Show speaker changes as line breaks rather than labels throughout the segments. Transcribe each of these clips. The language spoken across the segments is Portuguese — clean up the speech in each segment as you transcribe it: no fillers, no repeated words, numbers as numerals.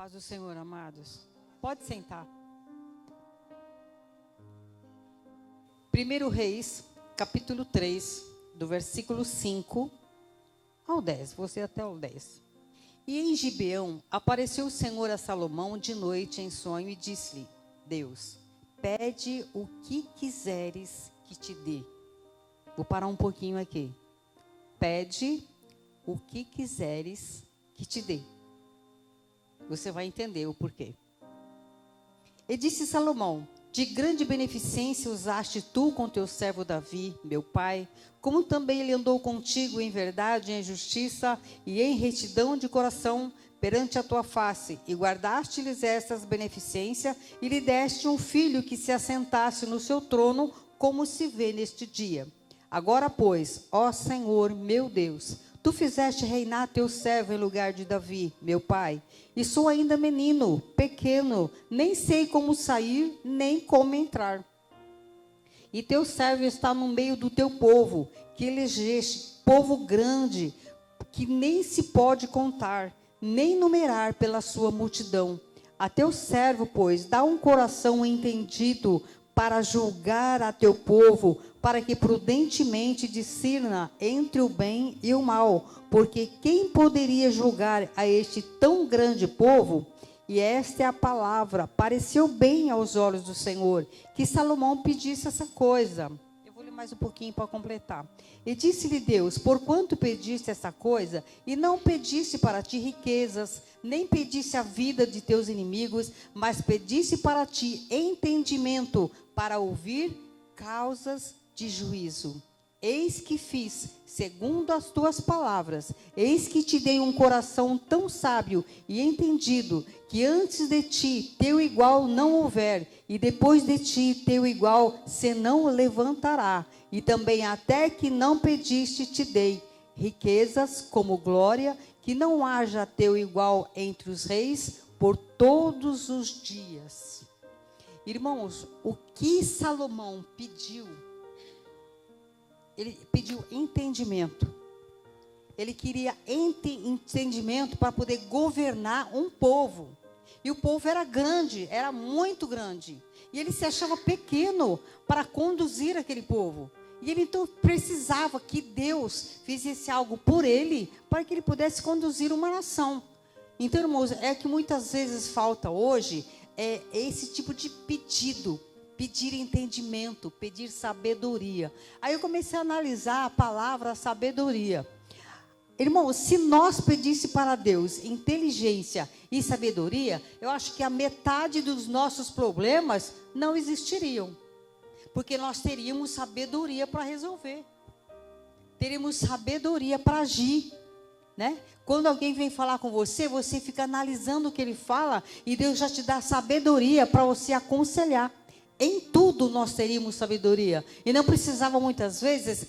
Paz do Senhor, amados. Pode sentar. 1 Reis, capítulo 3, do versículo 5 ao 10. Vou ser até o 10. E em Gibeão apareceu o Senhor a Salomão de noite em sonho e disse-lhe: Deus, pede o que quiseres que te dê. Vou parar um pouquinho aqui. Pede o que quiseres que te dê. Você vai entender o porquê. E disse Salomão: de grande beneficência usaste tu com teu servo Davi, meu pai, como também ele andou contigo em verdade, em justiça e em retidão de coração perante a tua face, e guardaste-lhes estas beneficências, e lhe deste um filho que se assentasse no seu trono, como se vê neste dia. Agora, pois, ó Senhor, meu Deus, tu fizeste reinar teu servo em lugar de Davi, meu pai, e sou ainda menino, pequeno, nem sei como sair, nem como entrar. E teu servo está no meio do teu povo, que elegeste, povo grande, que nem se pode contar, nem numerar pela sua multidão. A teu servo, pois, dá um coração entendido para julgar a teu povo, para que prudentemente discirna entre o bem e o mal, porque quem poderia julgar a este tão grande povo? E esta é a palavra, pareceu bem aos olhos do Senhor, que Salomão pedisse essa coisa. Eu vou ler mais um pouquinho para completar. E disse-lhe Deus: porquanto pediste essa coisa, e não pediste para ti riquezas, nem pediste a vida de teus inimigos, mas pediste para ti entendimento, para ouvir causas de juízo. Eis que fiz, segundo as tuas palavras, eis que te dei um coração tão sábio e entendido, que antes de ti teu igual não houver, e depois de ti teu igual se não levantará. E também até que não pediste te dei riquezas como glória, que não haja teu igual entre os reis por todos os dias. Irmãos, o que Salomão pediu? Ele pediu entendimento. Ele queria entendimento para poder governar um povo. E o povo era grande, era muito grande. E ele se achava pequeno para conduzir aquele povo. E ele então precisava que Deus fizesse algo por ele, para que ele pudesse conduzir uma nação. Então, irmãos, é que muitas vezes falta hoje esse tipo de pedido. Pedir entendimento, pedir sabedoria. Aí eu comecei a analisar a palavra sabedoria. Irmão, se nós pedíssemos para Deus inteligência e sabedoria, eu acho que a metade dos nossos problemas não existiriam. Porque nós teríamos sabedoria para resolver. Teríamos sabedoria para agir. Né? Quando alguém vem falar com você, você fica analisando o que ele fala e Deus já te dá sabedoria para você aconselhar. Em tudo nós teríamos sabedoria. E não precisava muitas vezes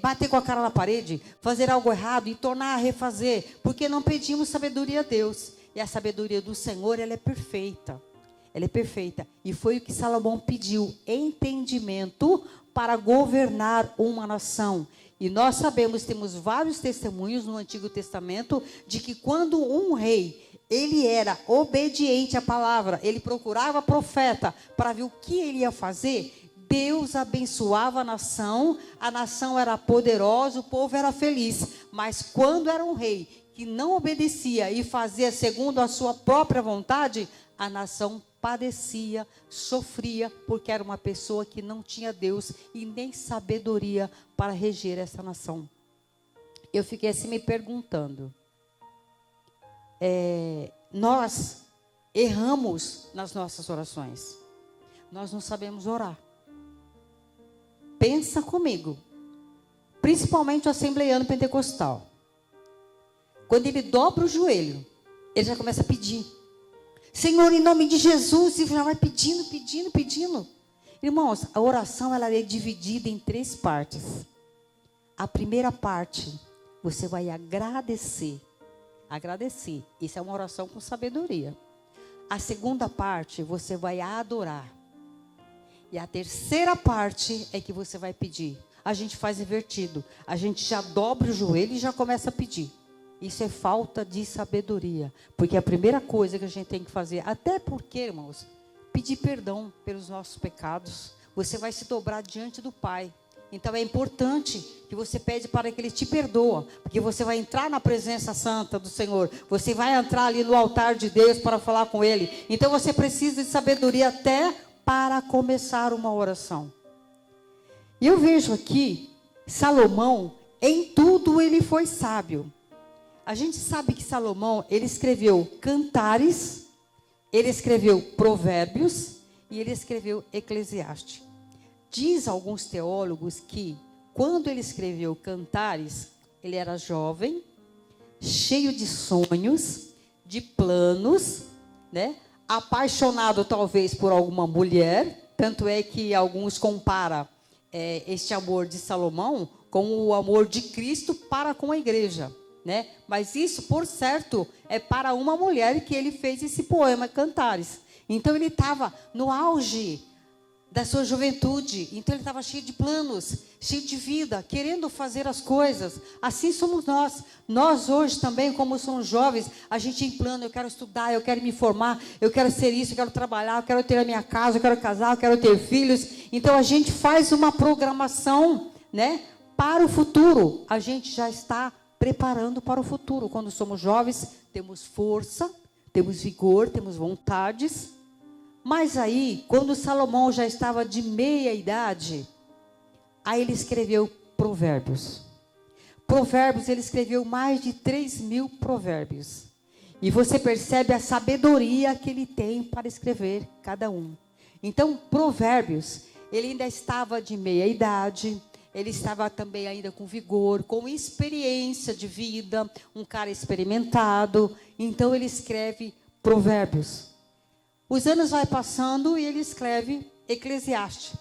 bater com a cara na parede, fazer algo errado e tornar a refazer. Porque não pedimos sabedoria a Deus. E a sabedoria do Senhor, ela é perfeita. Ela é perfeita. E foi o que Salomão pediu. Entendimento para governar uma nação. E nós sabemos, temos vários testemunhos no Antigo Testamento, de que quando um rei ele era obediente à palavra, ele procurava profeta para ver o que ele ia fazer, Deus abençoava a nação era poderosa, o povo era feliz. Mas quando era um rei que não obedecia e fazia segundo a sua própria vontade, a nação padecia, sofria, porque era uma pessoa que não tinha Deus e nem sabedoria para reger essa nação. Eu fiquei assim me perguntando, nós erramos nas nossas orações. Nós não sabemos orar. Pensa comigo. Principalmente o assembleiano pentecostal. Quando ele dobra o joelho, ele já começa a pedir. Senhor, em nome de Jesus, e já vai pedindo, pedindo, pedindo. Irmãos, a oração ela é dividida em 3 partes. A primeira parte, você vai agradecer. Agradecer. Isso é uma oração com sabedoria. A segunda parte, você vai adorar. E a terceira parte é que você vai pedir. A gente faz invertido. A gente já dobra o joelho e já começa a pedir. Isso é falta de sabedoria. Porque a primeira coisa que a gente tem que fazer, até porque, irmãos, pedir perdão pelos nossos pecados. Você vai se dobrar diante do Pai. Então é importante que você pede para que Ele te perdoe. Porque você vai entrar na presença santa do Senhor. Você vai entrar ali no altar de Deus para falar com Ele. Então você precisa de sabedoria até para começar uma oração. E eu vejo aqui, Salomão, em tudo ele foi sábio. A gente sabe que Salomão, ele escreveu Cantares, ele escreveu Provérbios e ele escreveu Eclesiastes. Diz alguns teólogos que, quando ele escreveu Cantares, ele era jovem, cheio de sonhos, de planos, né? Apaixonado talvez por alguma mulher, tanto é que alguns comparam este amor de Salomão com o amor de Cristo para com a igreja, né? Mas isso, por certo, é para uma mulher que ele fez esse poema Cantares. Então ele estava no auge da sua juventude, então ele estava cheio de planos, cheio de vida, querendo fazer as coisas. Assim somos nós. Nós hoje também, como somos jovens, a gente tem plano, eu quero estudar, eu quero me formar, eu quero ser isso, eu quero trabalhar, eu quero ter a minha casa, eu quero casar, eu quero ter filhos. Então a gente faz uma programação, né, para o futuro. A gente já está preparando para o futuro. Quando somos jovens, temos força, temos vigor, temos vontades. Mas aí, quando Salomão já estava de meia idade, aí ele escreveu Provérbios. Provérbios, ele escreveu mais de 3.000 provérbios. E você percebe a sabedoria que ele tem para escrever cada um. Então, Provérbios, ele ainda estava de meia idade, ele estava também ainda com vigor, com experiência de vida, um cara experimentado. Então, ele escreve Provérbios. Os anos vai passando e ele escreve Eclesiastes.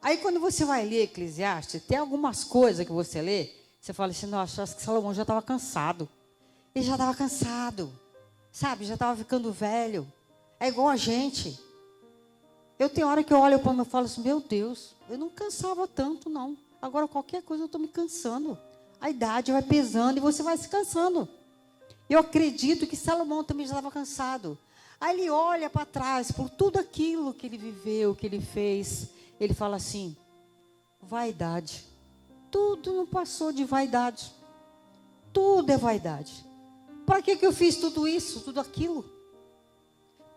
Aí quando você vai ler Eclesiastes, tem algumas coisas que você lê, você fala assim, nossa, acho que Salomão já estava cansado. Ele já estava cansado, sabe? Já estava ficando velho. É igual a gente. Eu tenho hora que eu olho para mim e falo assim, meu Deus, eu não cansava tanto não. Agora qualquer coisa eu estou me cansando. A idade vai pesando e você vai se cansando. Eu acredito que Salomão também já estava cansado. Aí ele olha para trás, por tudo aquilo que ele viveu, que ele fez. Ele fala assim, vaidade. Tudo não passou de vaidade. Tudo é vaidade. Para que eu fiz tudo isso, tudo aquilo?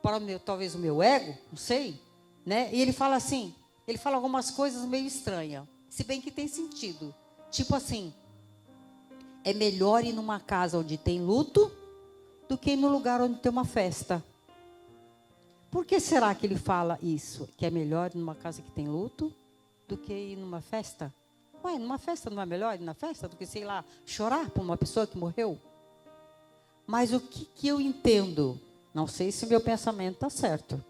Para talvez o meu ego, não sei. Né? E ele fala assim, ele fala algumas coisas meio estranhas. Se bem que tem sentido. Tipo assim, é melhor ir numa casa onde tem luto do que ir no lugar onde tem uma festa. Por que será que ele fala isso? Que é melhor ir numa casa que tem luto do que ir numa festa? Ué, numa festa não é melhor ir na festa do que, sei lá, chorar por uma pessoa que morreu? Mas o que eu entendo? Não sei se o meu pensamento está certo.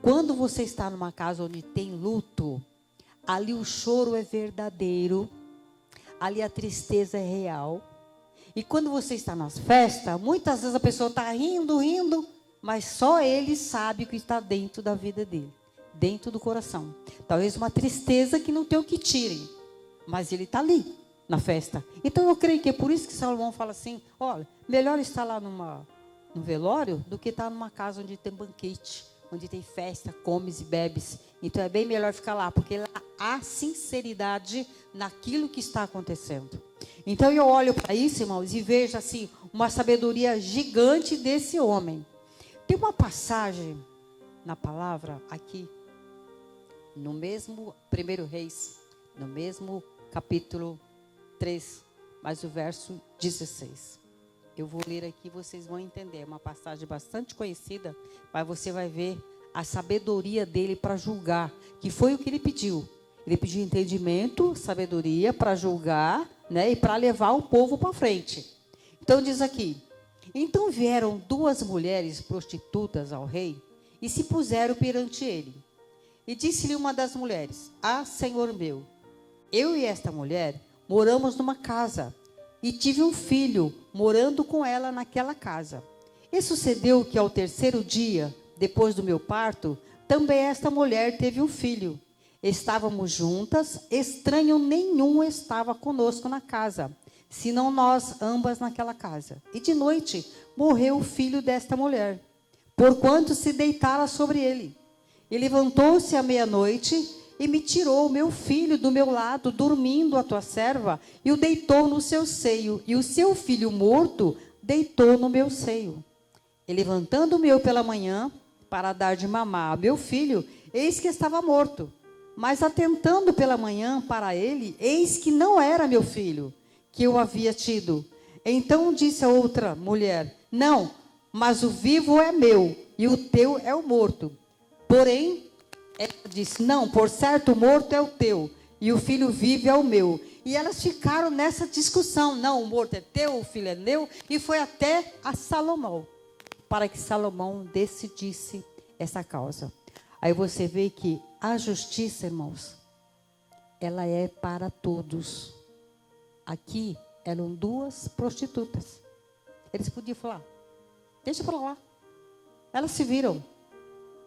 Quando você está numa casa onde tem luto, ali o choro é verdadeiro, ali a tristeza é real. E quando você está nas festas, muitas vezes a pessoa está rindo, mas só ele sabe o que está dentro da vida dele, dentro do coração. Talvez uma tristeza que não tem o que tire, mas ele está ali, na festa. Então eu creio que é por isso que Salomão fala assim, olha, melhor estar lá no velório do que estar numa casa onde tem banquete, onde tem festa, comes e bebes. Então é bem melhor ficar lá, porque lá há sinceridade naquilo que está acontecendo. Então eu olho para isso, irmãos, e vejo assim, uma sabedoria gigante desse homem. Tem uma passagem na palavra aqui, no mesmo 1 Reis, no mesmo capítulo 3, mas o verso 16. Eu vou ler aqui, vocês vão entender. É uma passagem bastante conhecida, mas você vai ver a sabedoria dele para julgar, que foi o que ele pediu. Ele pediu entendimento, sabedoria para julgar, né, e para levar o povo para frente. Então diz aqui, então vieram 2 mulheres prostitutas ao rei e se puseram perante ele. E disse-lhe uma das mulheres, Senhor meu, eu e esta mulher moramos numa casa e tive um filho morando com ela naquela casa. E sucedeu que ao 3º dia, depois do meu parto, também esta mulher teve um filho. Estávamos juntas, estranho nenhum estava conosco na casa. senão nós ambas naquela casa. E de noite morreu o filho desta mulher, porquanto se deitara sobre ele. E levantou-se à meia-noite e me tirou o meu filho do meu lado, dormindo a tua serva, e o deitou no seu seio, e o seu filho morto deitou no meu seio. E levantando-me eu pela manhã, para dar de mamar a meu filho, eis que estava morto. Mas atentando pela manhã para ele, eis que não era meu filho, que eu havia tido. Então disse a outra mulher: não, mas o vivo é meu, e o teu é o morto. Porém, ela disse: não, por certo o morto é o teu, e o filho vivo é o meu. E elas ficaram nessa discussão. Não, o morto é teu, o filho é meu. E foi até a Salomão, para que Salomão decidisse essa causa. Aí você vê que a justiça, irmãos, ela é para todos. Aqui eram duas prostitutas. Eles podiam falar: deixa para lá. Elas se viram.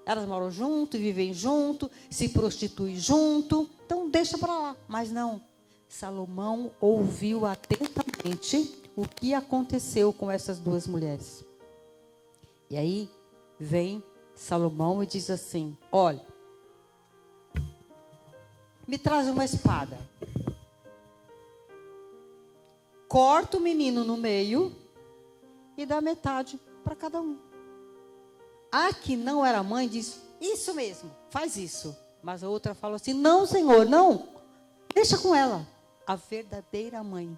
Elas moram junto, vivem junto, se prostituem junto. Então deixa para lá. Mas não. Salomão ouviu atentamente o que aconteceu com essas duas mulheres. E aí vem Salomão e diz assim: olha, me traz uma espada. Corta o menino no meio e dá metade para cada um. A que não era mãe diz: isso mesmo, faz isso. Mas a outra falou assim: não, Senhor, não, deixa com ela. A verdadeira mãe.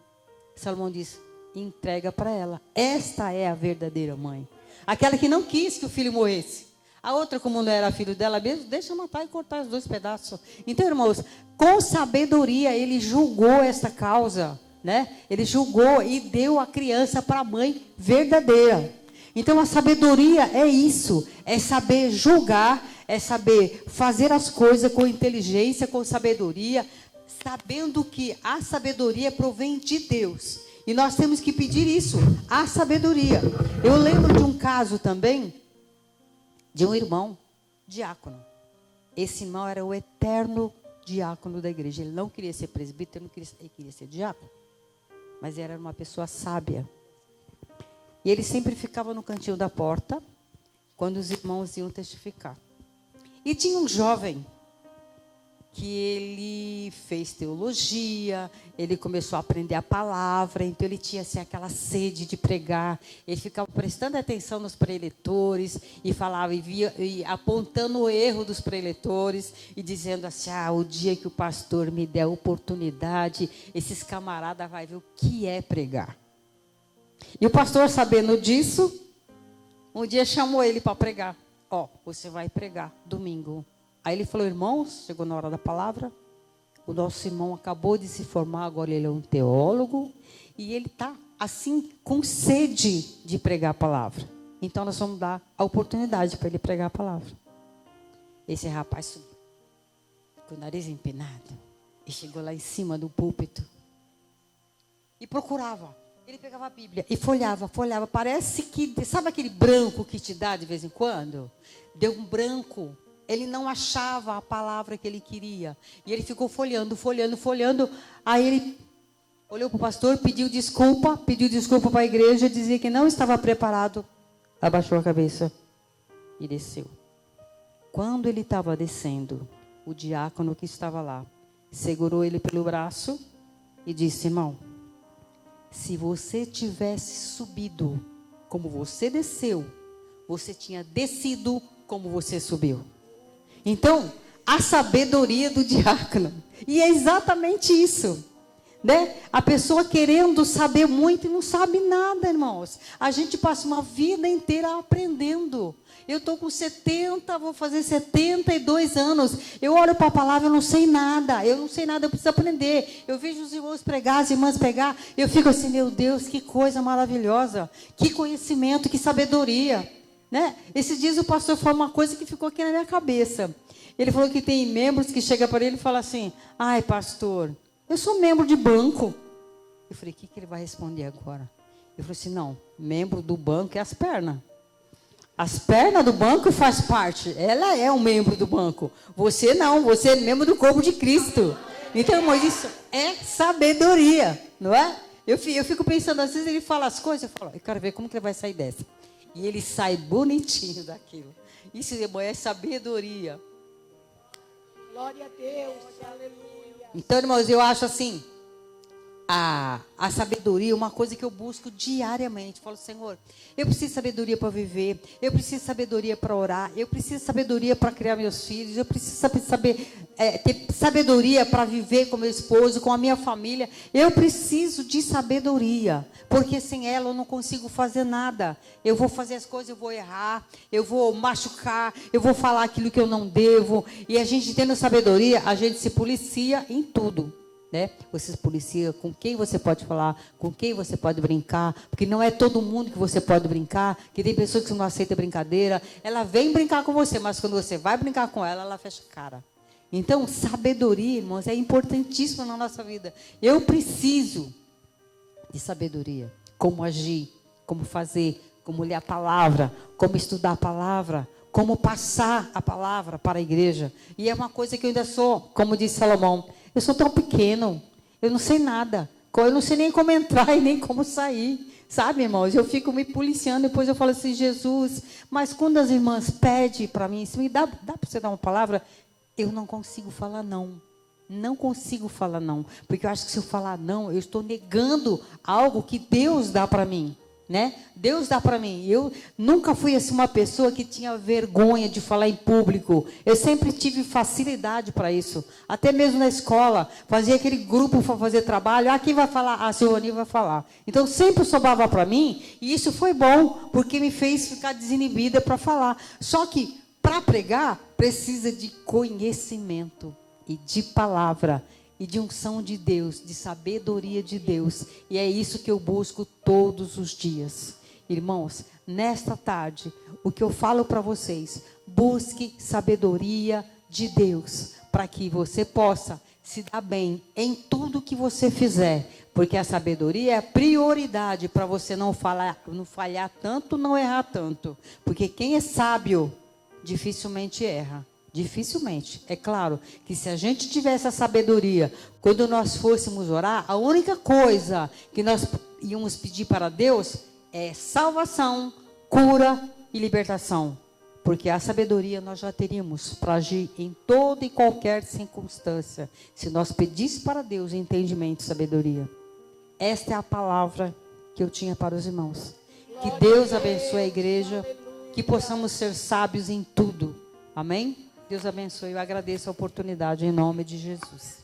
Salomão diz: entrega para ela. Esta é a verdadeira mãe. Aquela que não quis que o filho morresse. A outra, como não era filho dela mesmo, deixa matar e cortar os dois pedaços. Então, irmãos, com sabedoria ele julgou essa causa, né? Ele julgou e deu a criança para a mãe verdadeira. Então a sabedoria é isso, é saber julgar, é saber fazer as coisas com inteligência, com sabedoria, sabendo que a sabedoria provém de Deus. E nós temos que pedir isso, a sabedoria. Eu lembro de um caso também, de um irmão diácono. Esse irmão era o eterno diácono da igreja. Ele não queria ser presbítero, ele queria ser diácono. Mas era uma pessoa sábia. E ele sempre ficava no cantinho da porta, quando os irmãos iam testificar. E tinha um jovem, que ele fez teologia, ele começou a aprender a palavra, então ele tinha assim, aquela sede de pregar. Ele ficava prestando atenção nos preletores, e falava, e apontando o erro dos preletores, e dizendo assim: o dia que o pastor me der a oportunidade, esses camaradas vão ver o que é pregar. E o pastor, sabendo disso, um dia chamou ele para pregar. Você vai pregar domingo. Aí ele falou: irmãos, chegou na hora da palavra. O nosso irmão acabou de se formar, agora ele é um teólogo. E ele está, assim, com sede de pregar a palavra. Então nós vamos dar a oportunidade para ele pregar a palavra. Esse rapaz subiu, com o nariz empinado, e chegou lá em cima do púlpito. E procurava. Ele pegava a Bíblia e folhava. Parece que, sabe aquele branco que te dá de vez em quando? Deu um branco. Ele não achava a palavra que ele queria. E ele ficou folhando. Aí ele olhou para o pastor, pediu desculpa para a igreja, dizia que não estava preparado. Abaixou a cabeça e desceu. Quando ele estava descendo, o diácono que estava lá segurou ele pelo braço e disse: irmão, se você tivesse subido como você desceu, você tinha descido como você subiu. Então, a sabedoria do diácono. E é exatamente isso, né? A pessoa querendo saber muito e não sabe nada, irmãos. A gente passa uma vida inteira aprendendo. Eu estou com 70, vou fazer 72 anos. Eu olho para a palavra, eu não sei nada, eu preciso aprender. Eu vejo os irmãos pregar, as irmãs pregar, eu fico assim: meu Deus, que coisa maravilhosa, que conhecimento, que sabedoria, né? Esses dias o pastor falou uma coisa que ficou aqui na minha cabeça. Ele falou que tem membros que chegam para ele e falam assim: ai, pastor, eu sou membro de banco. Eu falei: o que ele vai responder agora? Eu falei assim: não, membro do banco é as pernas. As pernas do banco faz parte. Ela é um membro do banco. Você não, você é membro do corpo de Cristo. Então, irmãos, isso é sabedoria, não é? Eu fico pensando, às vezes ele fala as coisas, eu falo, eu quero ver como que ele vai sair dessa. E ele sai bonitinho daquilo. Isso, irmão, é sabedoria.
Glória a Deus, aleluia.
Então, irmãos, eu acho assim, a sabedoria é uma coisa que eu busco diariamente. Eu falo, Senhor, eu preciso de sabedoria para viver, eu preciso de sabedoria para orar, eu preciso de sabedoria para criar meus filhos, eu preciso ter sabedoria para viver com meu esposo, com a minha família. Eu preciso de sabedoria, porque sem ela eu não consigo fazer nada. Eu vou fazer as coisas, eu vou errar, eu vou machucar, eu vou falar aquilo que eu não devo. E a gente tendo sabedoria, a gente se policia em tudo. Né? Você se policia com quem você pode falar, com quem você pode brincar, porque não é todo mundo que você pode brincar, que tem pessoas que não aceitam brincadeira. Ela vem brincar com você, mas quando você vai brincar com ela, ela fecha a cara. Então, sabedoria, irmãos, é importantíssima na nossa vida. Eu preciso de sabedoria. Como agir, como fazer, como ler a palavra, como estudar a palavra, como passar a palavra para a igreja. E é uma coisa que eu ainda sou, como disse Salomão, eu sou tão pequeno, eu não sei nada. Eu não sei nem como entrar e nem como sair. Sabe, irmãos? Eu fico me policiando, depois eu falo assim, Jesus, mas quando as irmãs pedem para mim, se me dá para você dar uma palavra, eu não consigo falar não. Não consigo falar não. Porque eu acho que se eu falar não, eu estou negando algo que Deus dá para mim. Né? Deus dá para mim. Eu nunca fui assim uma pessoa que tinha vergonha de falar em público. Eu sempre tive facilidade para isso. Até mesmo na escola, fazia aquele grupo para fazer trabalho. Quem vai falar? A Silvani vai falar. Então sempre sobrava para mim. E isso foi bom, porque me fez ficar desinibida para falar. Só que para pregar precisa de conhecimento e de palavra. E de unção de Deus, de sabedoria de Deus. E é isso que eu busco todos os dias. Irmãos, nesta tarde, o que eu falo para vocês, busque sabedoria de Deus, para que você possa se dar bem em tudo que você fizer. Porque a sabedoria é prioridade para você não falhar tanto, não errar tanto. Porque quem é sábio, dificilmente erra. Dificilmente. É claro que se a gente tivesse a sabedoria, quando nós fôssemos orar, a única coisa que nós íamos pedir para Deus é salvação, cura e libertação. Porque a sabedoria nós já teríamos para agir em toda e qualquer circunstância. Se nós pedíssemos para Deus entendimento e sabedoria. Esta é a palavra que eu tinha para os irmãos. Que Deus abençoe a igreja, que possamos ser sábios em tudo. Amém? Deus abençoe. Eu agradeço a oportunidade em nome de Jesus.